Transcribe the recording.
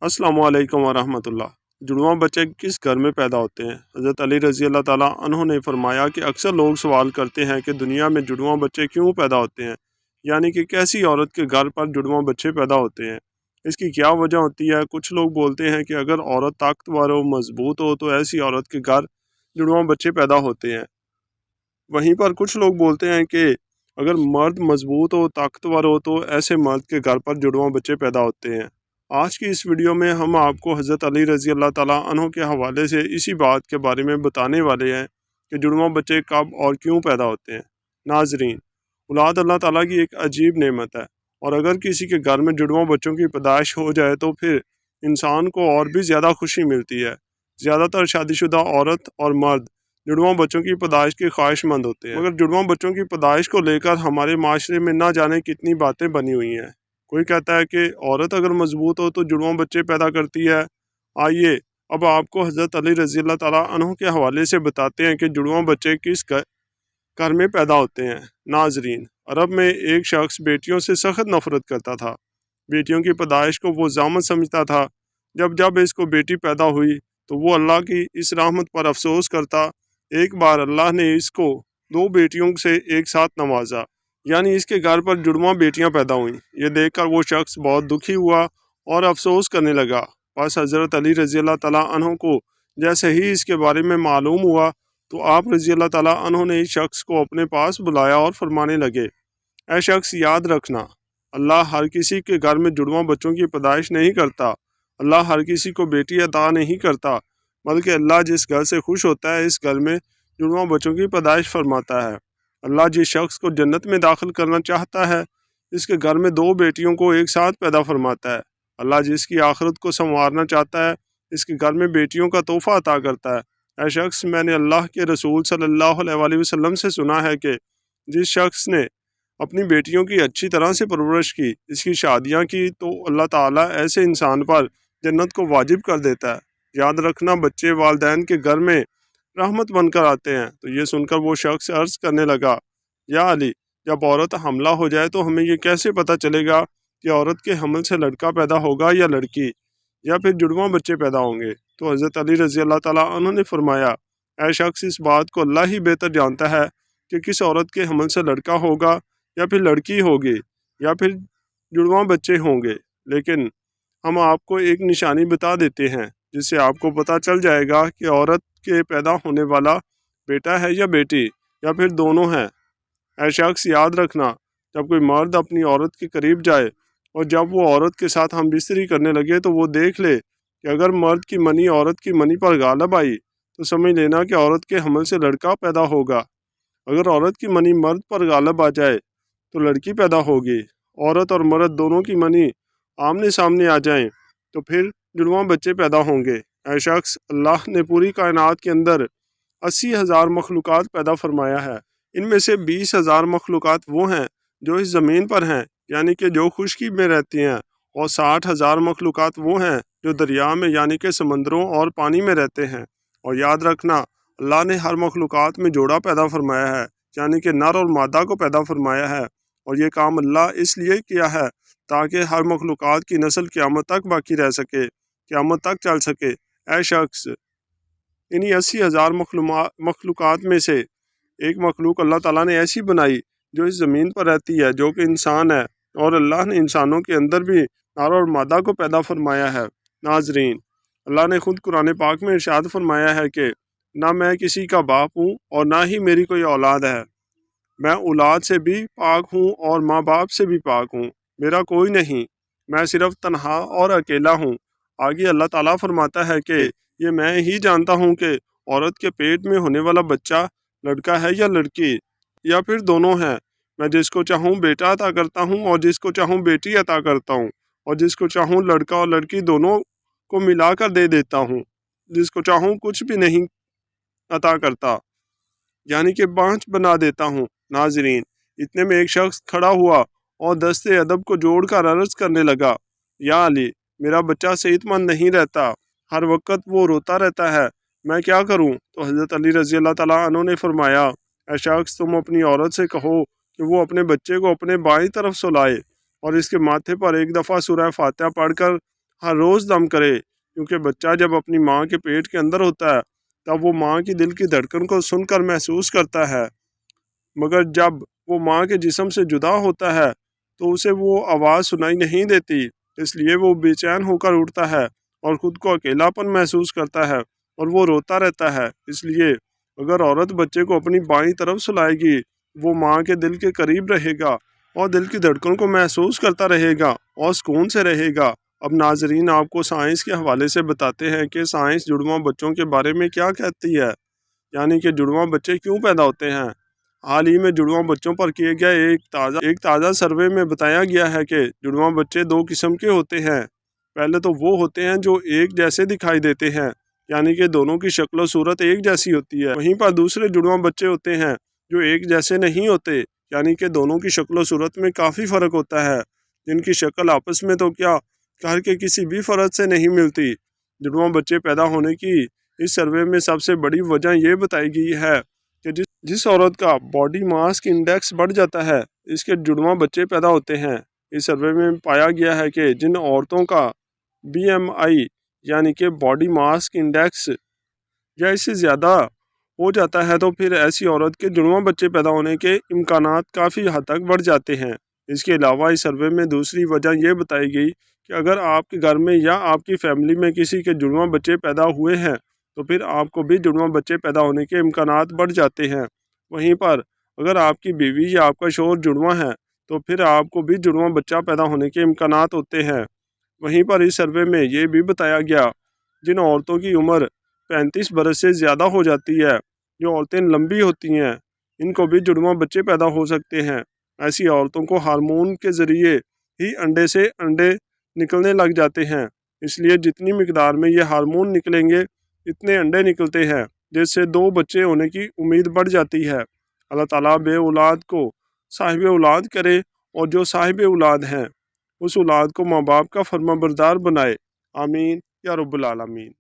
अस्सलाम वालेकुम वरहमतुल्लाह। जुड़वां बच्चे किस घर में पैदा होते हैं? हज़रत अली रज़ी अल्लाह ताला अन्हु ने फरमाया कि अक्सर लोग सवाल करते हैं कि दुनिया में जुड़वां बच्चे क्यों पैदा होते हैं, यानी कि कैसी औरत के घर पर जुड़वां बच्चे पैदा होते हैं, इसकी क्या वजह होती है। कुछ लोग बोलते हैं कि अगर औरत ताकतवर हो, मजबूत हो तो ऐसी औरत के घर जुड़वां बच्चे पैदा होते हैं। वहीं पर कुछ लोग बोलते हैं कि अगर मर्द मजबूत हो, ताकतवर हो तो ऐसे मर्द के घर पर जुड़वां बच्चे पैदा होते हैं। आज की इस वीडियो में हम आपको हज़रत अली रज़ी अल्लाह ताला अन्हु के हवाले से इसी बात के बारे में बताने वाले हैं कि जुड़वां बच्चे कब और क्यों पैदा होते हैं। नाजरीन, औलाद अल्लाह ताला की एक अजीब नेमत है, और अगर किसी के घर में जुड़वां बच्चों की पैदाइश हो जाए तो फिर इंसान को और भी ज़्यादा खुशी मिलती है। ज़्यादातर शादीशुदा औरत और मर्द जुड़वां बच्चों की पैदाइश के ख्वाहिशमंद होते हैं, मगर जुड़वां बच्चों की पैदाइश को लेकर हमारे माशरे में ना जाने कितनी बातें बनी हुई हैं। कोई कहता है कि औरत अगर मजबूत हो तो जुड़वां बच्चे पैदा करती है। आइए अब आपको हज़रत अली रज़ी अल्लाह ताला अन्हु के हवाले से बताते हैं कि जुड़वां बच्चे किस घर में पैदा होते हैं। नाजरीन, अरब में एक शख्स बेटियों से सख्त नफरत करता था। बेटियों की पैदाइश को वो ज़ामत समझता था। जब जब इसको बेटी पैदा हुई तो वो अल्लाह की इस रहमत पर अफसोस करता। एक बार अल्लाह ने इसको दो बेटियों से एक साथ नवाजा, यानी इसके घर पर जुड़वां बेटियां पैदा हुईं। ये देखकर वो शख्स बहुत दुखी हुआ और अफसोस करने लगा। बस हज़रत अली रज़ी अल्लाह ताला अन्हु को जैसे ही इसके बारे में मालूम हुआ तो आप रज़ी अल्लाह ताला अन्हु ने इस शख्स को अपने पास बुलाया और फरमाने लगे, ऐ शख्स, याद रखना, अल्लाह हर किसी के घर में जुड़वां बच्चों की पैदाइश नहीं करता। अल्लाह हर किसी को बेटी अता नहीं करता, बल्कि अल्लाह जिस घर से खुश होता है इस घर में जुड़वां बच्चों की पैदाइश फरमाता है। अल्लाह जिस शख्स को जन्नत में दाखिल करना चाहता है इसके घर में दो बेटियों को एक साथ पैदा फरमाता है। अल्लाह जिसकी आखिरत को संवारना चाहता है इसके घर में बेटियों का तोहफा अता करता है। ऐ शख्स, मैंने अल्लाह के रसूल सल्लल्लाहु अलैहि वसल्लम से सुना है कि जिस शख्स ने अपनी बेटियों की अच्छी तरह से परवरिश की, इसकी शादियाँ की, तो अल्लाह ताला ऐसे इंसान पर जन्नत को वाजिब कर देता है। याद रखना, बच्चे वालिदैन के घर में रहमत बनकर आते हैं। तो ये सुनकर वो शख्स अर्ज़ करने लगा, या अली, जब औरत हमला हो जाए तो हमें ये कैसे पता चलेगा कि औरत के हमल से लड़का पैदा होगा या लड़की, या फिर जुड़वां बच्चे पैदा होंगे? तो हज़रत अली रज़ी अल्लाह ताला अन्हु ने फरमाया, ऐ शख्स, इस बात को अल्लाह ही बेहतर जानता है कि किस औरत के हमल से लड़का होगा या फिर लड़की होगी या फिर जुड़वां बच्चे होंगे। लेकिन हम आपको एक निशानी बता देते हैं जिससे आपको पता चल जाएगा कि औरत के पैदा होने वाला बेटा है या बेटी, या फिर दोनों हैं। ऐ शख्स, याद रखना, जब कोई मर्द अपनी औरत के करीब जाए और जब वो औरत के साथ हम बिस्तरी करने लगे तो वो देख ले कि अगर मर्द की मनी औरत की मनी पर गालब आई तो समझ लेना कि औरत के हमल से लड़का पैदा होगा। अगर औरत की मनी मर्द पर गालब आ जाए तो लड़की पैदा होगी। औरत और मर्द दोनों की मनी आमने सामने आ जाएं तो फिर जुड़वां बच्चे पैदा होंगे। ऐ शख्स, अल्लाह ने पूरी कायनात के अंदर 80,000 मखलूक़ात पैदा फरमाया है। इनमें से 20,000 मखलूक़ात वो हैं जो इस ज़मीन पर हैं, यानी कि जो खुश्की में रहती हैं, और 60,000 मखलूक़ात वो हैं जो दरिया में यानी कि समंदरों और पानी में रहते हैं। और याद रखना, अल्लाह ने हर मखलूक़ात में जोड़ा पैदा फरमाया है, यानी कि नर और मादा को पैदा फरमाया है। और ये काम अल्लाह इसलिए किया है ताकि हर मखलूक़ात की नस्ल क़यामत तक बाकी रह सके, क़यामत तक चल सके। ऐ शख्स, इन्हीं 80,000 मखलूक़ात में से एक मखलूक अल्लाह ताला ने ऐसी बनाई जो इस ज़मीन पर रहती है, जो कि इंसान है, और अल्लाह ने इंसानों के अंदर भी नर और मादा को पैदा फरमाया है। नाजरीन, अल्लाह ने ख़ुद कुरान पाक में इरशाद फरमाया है कि ना मैं किसी का बाप हूँ और ना ही मेरी कोई औलाद है, मैं औलाद से भी पाक हूँ और माँ बाप से भी पाक हूँ, मेरा कोई नहीं, मैं सिर्फ तन्हा और अकेला हूँ। आगे अल्लाह ताला फरमाता है कि ये मैं ही जानता हूँ कि औरत के पेट में होने वाला बच्चा लड़का है या लड़की, या फिर दोनों हैं। मैं जिसको चाहूँ बेटा अता करता हूँ और जिसको चाहूँ बेटी अता करता हूँ, और जिसको चाहूँ लड़का और लड़की दोनों को मिलाकर दे देता हूँ, जिसको चाहूँ कुछ भी नहीं अता करता, यानी कि बांझ बना देता हूँ। नाजरीन, इतने में एक शख्स खड़ा हुआ और दस्ते अदब को जोड़कर अर्ज़ करने लगा, या अली, मेरा बच्चा सेहतमंद नहीं रहता, हर वक्त वो रोता रहता है, मैं क्या करूं? तो हज़रत अली रज़ी अल्लाह ताला अन्हु ने फरमाया, ऐ शख्स, तुम अपनी औरत से कहो कि वो अपने बच्चे को अपने बाईं तरफ सुलाए और इसके माथे पर एक दफ़ा सूरह फातिहा पढ़कर ہر روز دم کرے، کیونکہ بچہ جب اپنی ماں کے پیٹ کے اندر ہوتا ہے تب وہ ماں کی دل کی دھڑکن کو سن کر محسوس کرتا ہے، مگر جب وہ ماں کے جسم سے جدا ہوتا ہے تو اسے وہ آواز سنائی نہیں دیتی، اس لیے وہ بے چین ہو کر اٹھتا ہے اور خود کو اکیلا پن محسوس کرتا ہے اور وہ روتا رہتا ہے۔ اس لیے اگر عورت بچے کو اپنی بائیں طرف سلائے گی، وہ ماں کے دل کے قریب رہے گا اور دل کی دھڑکن کو محسوس کرتا رہے گا اور سکون سے رہے گا۔ اب ناظرین آپ کو سائنس کے حوالے سے بتاتے ہیں کہ سائنس جڑواں بچوں کے بارے میں کیا کہتی ہے، یعنی کہ جڑواں بچے کیوں پیدا ہوتے ہیں۔ حال ہی میں جڑواں بچوں پر کیے گئے ایک تازہ سروے میں بتایا گیا ہے کہ جڑواں بچے دو قسم کے ہوتے ہیں۔ پہلے تو وہ ہوتے ہیں جو ایک جیسے دکھائی دیتے ہیں، یعنی کہ دونوں کی شکل و صورت ایک جیسی ہوتی ہے، وہیں پر دوسرے جڑواں بچے ہوتے ہیں جو ایک جیسے نہیں ہوتے، یعنی کہ دونوں کی شکل و صورت میں کافی فرق ہوتا ہے، جن کی شکل آپس میں تو کیا گھر کے کسی بھی فرد سے نہیں ملتی۔ جڑواں بچے پیدا ہونے کی اس سروے میں سب سے بڑی وجہ یہ بتائی گئی ہے کہ جس عورت کا باڈی ماس انڈیکس بڑھ جاتا ہے اس کے جڑواں بچے پیدا ہوتے ہیں۔ اس سروے میں پایا گیا ہے کہ جن عورتوں کا BMI یعنی کہ باڈی ماس انڈیکس یا اس سے زیادہ ہو جاتا ہے تو پھر ایسی عورت کے جڑواں بچے پیدا ہونے کے امکانات کافی حد تک بڑھ جاتے ہیں۔ اس کے علاوہ اس سروے میں دوسری وجہ یہ بتائی گئی کہ اگر آپ کے گھر میں یا آپ کی فیملی میں کسی کے جڑواں بچے پیدا ہوئے ہیں تو پھر آپ کو بھی جڑواں بچے پیدا ہونے کے امکانات بڑھ جاتے ہیں۔ وہیں پر اگر آپ کی بیوی یا آپ کا شوہر جڑواں ہے تو پھر آپ کو بھی جڑواں بچہ پیدا ہونے کے امکانات ہوتے ہیں۔ وہیں پر اس سروے میں یہ بھی بتایا گیا جن عورتوں کی عمر 35 برس سے زیادہ ہو جاتی ہے، جو عورتیں لمبی ہوتی ہیں، ان کو بھی جڑواں بچے پیدا ہو سکتے ہیں۔ ایسی عورتوں کو ہارمون کے ذریعے ہی انڈے سے انڈے نکلنے لگ جاتے ہیں، اس لیے جتنی مقدار میں یہ ہارمون نکلیں گے اتنے انڈے نکلتے ہیں، جس سے 2 بچے ہونے کی امید بڑھ جاتی ہے۔ اللہ تعالیٰ بے اولاد کو صاحب اولاد کرے اور جو صاحب اولاد ہیں اس اولاد کو ماں باپ کا فرما بردار بنائے، آمین یا رب العالمین۔